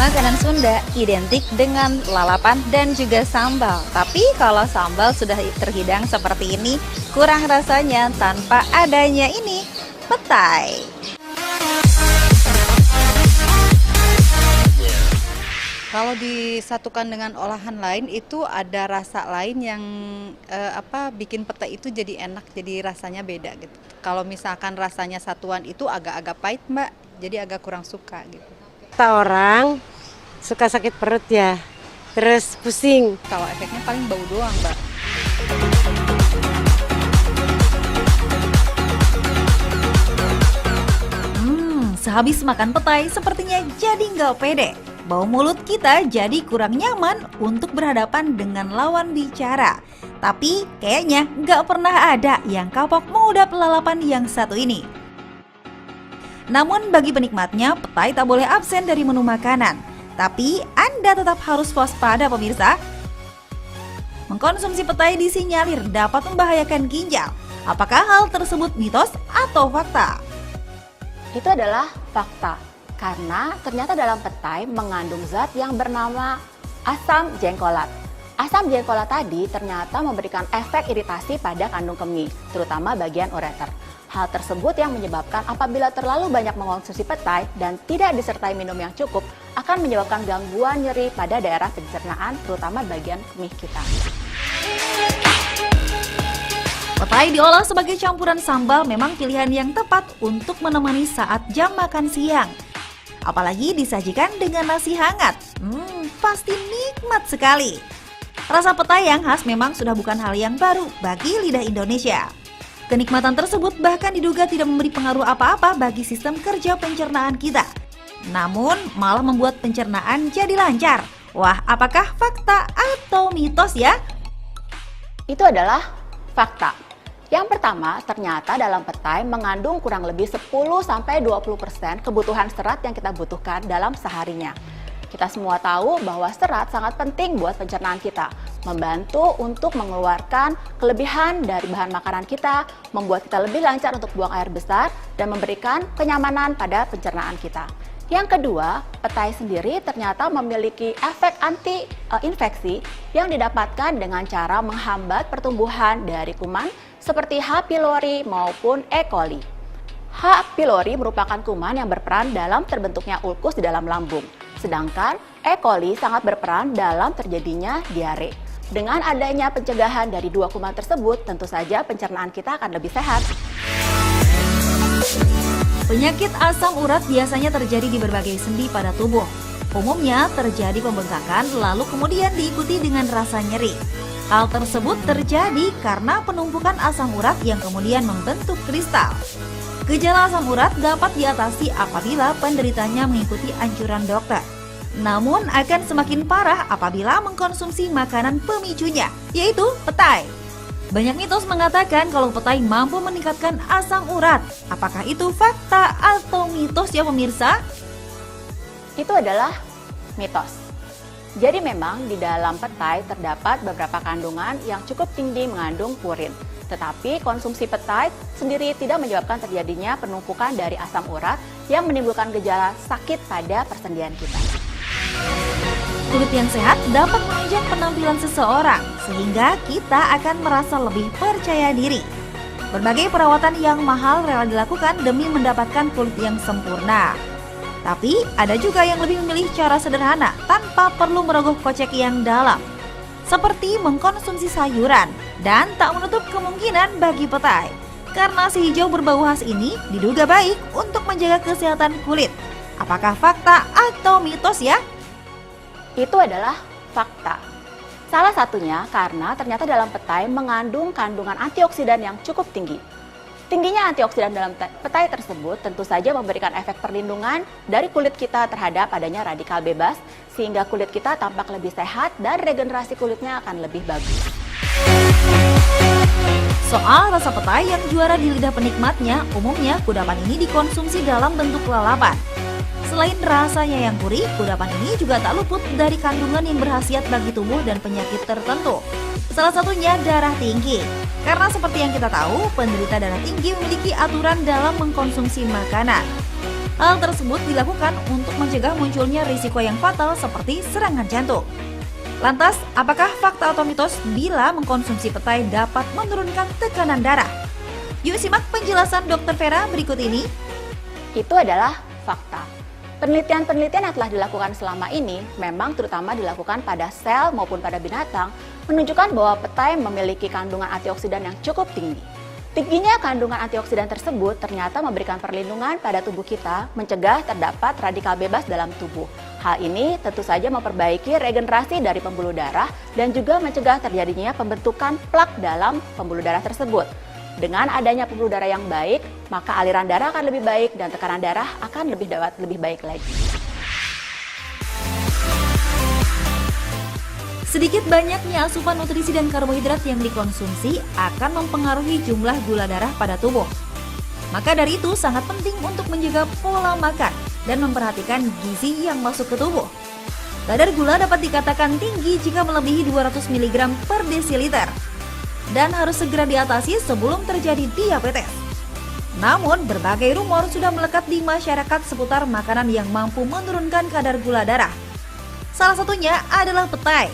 Makanan Sunda identik dengan lalapan dan juga sambal. Tapi kalau sambal sudah terhidang seperti ini, kurang rasanya tanpa adanya ini, petai. Kalau disatukan dengan olahan lain itu ada rasa lain yang bikin petai itu jadi enak, jadi rasanya beda gitu. Kalau misalkan rasanya satuan itu agak-agak pahit, Mbak, jadi agak kurang suka gitu. Kata orang suka sakit perut ya, terus pusing. Kalau efeknya paling bau doang, Mbak. Sehabis makan petai sepertinya jadi nggak pede. Bau mulut kita jadi kurang nyaman untuk berhadapan dengan lawan bicara. Tapi kayaknya nggak pernah ada yang kapok mengudap lalapan yang satu ini. Namun bagi penikmatnya, petai tak boleh absen dari menu makanan. Tapi Anda tetap harus waspada pemirsa. Mengkonsumsi petai disinyalir dapat membahayakan ginjal. Apakah hal tersebut mitos atau fakta? Itu adalah fakta, karena ternyata dalam petai mengandung zat yang bernama asam jengkolat. Asam jengkolat tadi ternyata memberikan efek iritasi pada kandung kemih, terutama bagian ureter. Hal tersebut yang menyebabkan apabila terlalu banyak mengonsumsi petai dan tidak disertai minum yang cukup, akan menyebabkan gangguan nyeri pada daerah pencernaan, terutama bagian kemih kita. Petai diolah sebagai campuran sambal memang pilihan yang tepat untuk menemani saat jam makan siang. Apalagi disajikan dengan nasi hangat. Pasti nikmat sekali. Rasa petai yang khas memang sudah bukan hal yang baru bagi lidah Indonesia. Kenikmatan tersebut bahkan diduga tidak memberi pengaruh apa-apa bagi sistem kerja pencernaan kita. Namun malah membuat pencernaan jadi lancar. Wah, apakah fakta atau mitos ya? Itu adalah fakta. Yang pertama, ternyata dalam petai mengandung kurang lebih 10-20% kebutuhan serat yang kita butuhkan dalam seharinya. Kita semua tahu bahwa serat sangat penting buat pencernaan kita, membantu untuk mengeluarkan kelebihan dari bahan makanan kita, membuat kita lebih lancar untuk buang air besar, dan memberikan kenyamanan pada pencernaan kita. Yang kedua, petai sendiri ternyata memiliki efek anti-infeksi yang didapatkan dengan cara menghambat pertumbuhan dari kuman seperti H. pylori maupun E. coli. H. pylori merupakan kuman yang berperan dalam terbentuknya ulkus di dalam lambung, sedangkan E. coli sangat berperan dalam terjadinya diare. Dengan adanya pencegahan dari dua kuman tersebut, tentu saja pencernaan kita akan lebih sehat. Penyakit asam urat biasanya terjadi di berbagai sendi pada tubuh. Umumnya terjadi pembengkakan lalu kemudian diikuti dengan rasa nyeri. Hal tersebut terjadi karena penumpukan asam urat yang kemudian membentuk kristal. Gejala asam urat dapat diatasi apabila penderitanya mengikuti anjuran dokter. Namun akan semakin parah apabila mengkonsumsi makanan pemicunya, yaitu petai. Banyak mitos mengatakan kalau petai mampu meningkatkan asam urat. Apakah itu fakta atau mitos ya pemirsa? Itu adalah mitos. Jadi memang di dalam petai terdapat beberapa kandungan yang cukup tinggi mengandung purin. Tetapi konsumsi petai sendiri tidak menyebabkan terjadinya penumpukan dari asam urat yang menimbulkan gejala sakit pada persendian kita. Kulit yang sehat dapat menunjang penampilan seseorang, sehingga kita akan merasa lebih percaya diri. Berbagai perawatan yang mahal rela dilakukan demi mendapatkan kulit yang sempurna. Tapi ada juga yang lebih memilih cara sederhana tanpa perlu merogoh kocek yang dalam, seperti mengkonsumsi sayuran dan tak menutup kemungkinan bagi petai. Karena si hijau berbau khas ini diduga baik untuk menjaga kesehatan kulit. Apakah fakta atau mitos ya? Itu adalah fakta. Salah satunya karena ternyata dalam petai mengandung kandungan antioksidan yang cukup tinggi. Tingginya antioksidan dalam petai tersebut tentu saja memberikan efek perlindungan dari kulit kita terhadap adanya radikal bebas, sehingga kulit kita tampak lebih sehat dan regenerasi kulitnya akan lebih bagus. Soal rasa petai yang juara di lidah penikmatnya, umumnya kudapan ini dikonsumsi dalam bentuk lalapan. Selain rasanya yang gurih, kudapan ini juga tak luput dari kandungan yang berkhasiat bagi tubuh dan penyakit tertentu. Salah satunya darah tinggi. Karena seperti yang kita tahu, penderita darah tinggi memiliki aturan dalam mengkonsumsi makanan. Hal tersebut dilakukan untuk mencegah munculnya risiko yang fatal seperti serangan jantung. Lantas, apakah fakta atau mitos bila mengkonsumsi petai dapat menurunkan tekanan darah? Yuk simak penjelasan Dr. Vera berikut ini. Itu adalah fakta. Penelitian-penelitian yang telah dilakukan selama ini memang terutama dilakukan pada sel maupun pada binatang menunjukkan bahwa petai memiliki kandungan antioksidan yang cukup tinggi. Tingginya kandungan antioksidan tersebut ternyata memberikan perlindungan pada tubuh kita, mencegah terdapat radikal bebas dalam tubuh. Hal ini tentu saja memperbaiki regenerasi dari pembuluh darah dan juga mencegah terjadinya pembentukan plak dalam pembuluh darah tersebut. Dengan adanya pembuluh darah yang baik, maka aliran darah akan lebih baik dan tekanan darah akan lebih baik lagi. Sedikit banyaknya asupan nutrisi dan karbohidrat yang dikonsumsi akan mempengaruhi jumlah gula darah pada tubuh. Maka dari itu sangat penting untuk menjaga pola makan dan memperhatikan gizi yang masuk ke tubuh. Kadar gula dapat dikatakan tinggi jika melebihi 200 mg per desiliter dan harus segera diatasi sebelum terjadi diabetes. Namun, berbagai rumor sudah melekat di masyarakat seputar makanan yang mampu menurunkan kadar gula darah. Salah satunya adalah petai.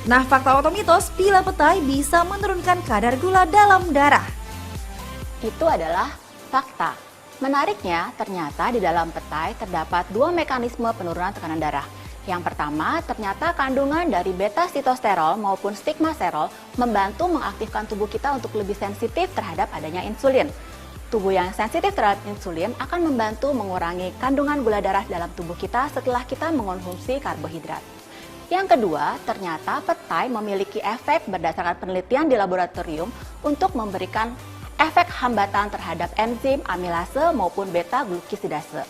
Nah, fakta atau mitos bila petai bisa menurunkan kadar gula dalam darah? Itu adalah fakta. Menariknya, ternyata di dalam petai terdapat dua mekanisme penurunan tekanan darah. Yang pertama, ternyata kandungan dari beta-sitosterol maupun stigmasterol membantu mengaktifkan tubuh kita untuk lebih sensitif terhadap adanya insulin. Tubuh yang sensitif terhadap insulin akan membantu mengurangi kandungan gula darah dalam tubuh kita setelah kita mengonsumsi karbohidrat. Yang kedua, ternyata petai memiliki efek berdasarkan penelitian di laboratorium untuk memberikan efek hambatan terhadap enzim amilase maupun beta-glukosidase.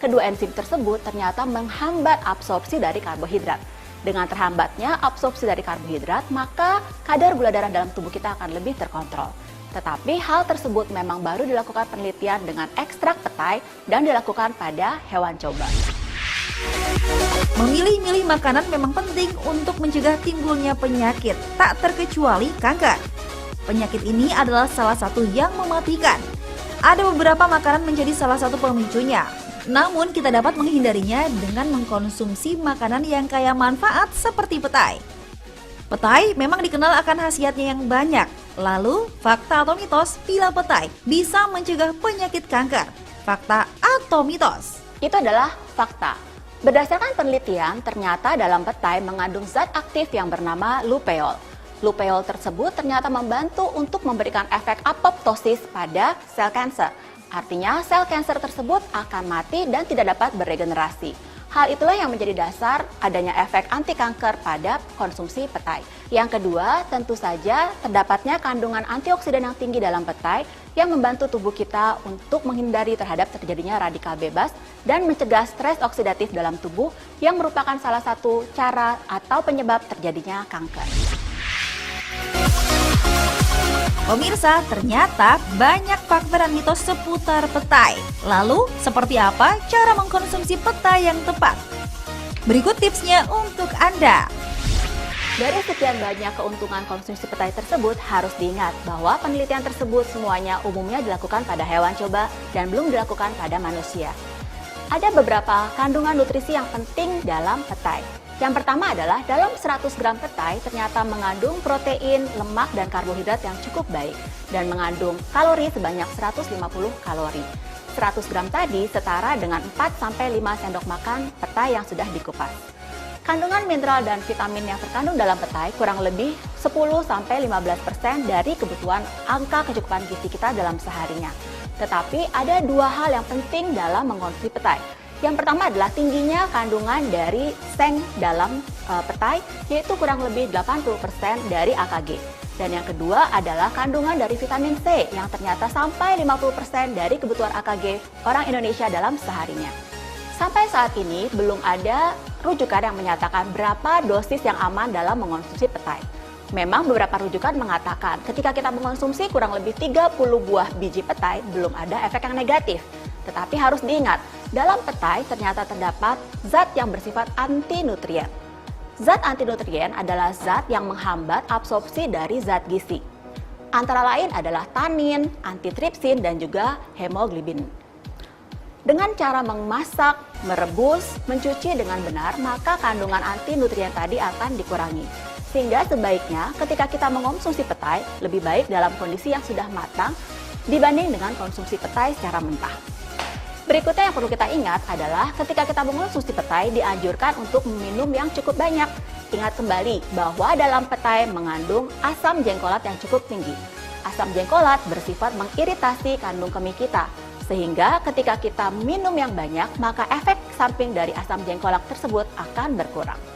Kedua enzim tersebut ternyata menghambat absorpsi dari karbohidrat. Dengan terhambatnya absorpsi dari karbohidrat, maka kadar gula darah dalam tubuh kita akan lebih terkontrol. Tetapi hal tersebut memang baru dilakukan penelitian dengan ekstrak petai dan dilakukan pada hewan coba. Memilih-milih makanan memang penting untuk mencegah timbulnya penyakit, tak terkecuali kanker. Penyakit ini adalah salah satu yang mematikan. Ada beberapa makanan menjadi salah satu pemicunya. Namun kita dapat menghindarinya dengan mengkonsumsi makanan yang kaya manfaat seperti petai. Petai memang dikenal akan khasiatnya yang banyak. Lalu, fakta atau mitos bila petai bisa mencegah penyakit kanker? Fakta atau mitos? Itu adalah fakta. Berdasarkan penelitian, ternyata dalam petai mengandung zat aktif yang bernama lupeol. Lupeol tersebut ternyata membantu untuk memberikan efek apoptosis pada sel kanker. Artinya sel kanker tersebut akan mati dan tidak dapat beregenerasi. Hal itulah yang menjadi dasar adanya efek anti kanker pada konsumsi petai. Yang kedua, tentu saja terdapatnya kandungan antioksidan yang tinggi dalam petai yang membantu tubuh kita untuk menghindari terhadap terjadinya radikal bebas dan mencegah stres oksidatif dalam tubuh yang merupakan salah satu cara atau penyebab terjadinya kanker. Pemirsa, ternyata banyak fakta dan mitos seputar petai. Lalu, seperti apa cara mengkonsumsi petai yang tepat? Berikut tipsnya untuk Anda. Dari sekian banyak keuntungan konsumsi petai tersebut, harus diingat bahwa penelitian tersebut semuanya umumnya dilakukan pada hewan coba dan belum dilakukan pada manusia. Ada beberapa kandungan nutrisi yang penting dalam petai. Yang pertama adalah dalam 100 gram petai ternyata mengandung protein, lemak, dan karbohidrat yang cukup baik dan mengandung kalori sebanyak 150 kalori. 100 gram tadi setara dengan 4-5 sendok makan petai yang sudah dikupas. Kandungan mineral dan vitamin yang terkandung dalam petai kurang lebih 10-15% dari kebutuhan angka kecukupan gizi kita dalam seharinya. Tetapi ada dua hal yang penting dalam mengkonsumsi petai. Yang pertama adalah tingginya kandungan dari seng dalam petai, yaitu kurang lebih 80% dari AKG. Dan yang kedua adalah kandungan dari vitamin C yang ternyata sampai 50% dari kebutuhan AKG orang Indonesia dalam seharinya. Sampai saat ini belum ada rujukan yang menyatakan berapa dosis yang aman dalam mengonsumsi petai. Memang beberapa rujukan mengatakan ketika kita mengonsumsi kurang lebih 30 buah biji petai belum ada efek yang negatif. Tetapi harus diingat, dalam petai ternyata terdapat zat yang bersifat antinutrien. Zat antinutrien adalah zat yang menghambat absorpsi dari zat gizi. Antara lain adalah tanin, antitripsin, dan juga hemoglobin. Dengan cara memasak, merebus, mencuci dengan benar, maka kandungan anti nutrien tadi akan dikurangi. Sehingga sebaiknya ketika kita mengonsumsi petai, lebih baik dalam kondisi yang sudah matang dibanding dengan konsumsi petai secara mentah. Berikutnya yang perlu kita ingat adalah ketika kita mengonsumsi petai dianjurkan untuk meminum yang cukup banyak. Ingat kembali bahwa dalam petai mengandung asam jengkolat yang cukup tinggi. Asam jengkolat bersifat mengiritasi kandung kemih kita. Sehingga ketika kita minum yang banyak, maka efek samping dari asam jengkolat tersebut akan berkurang.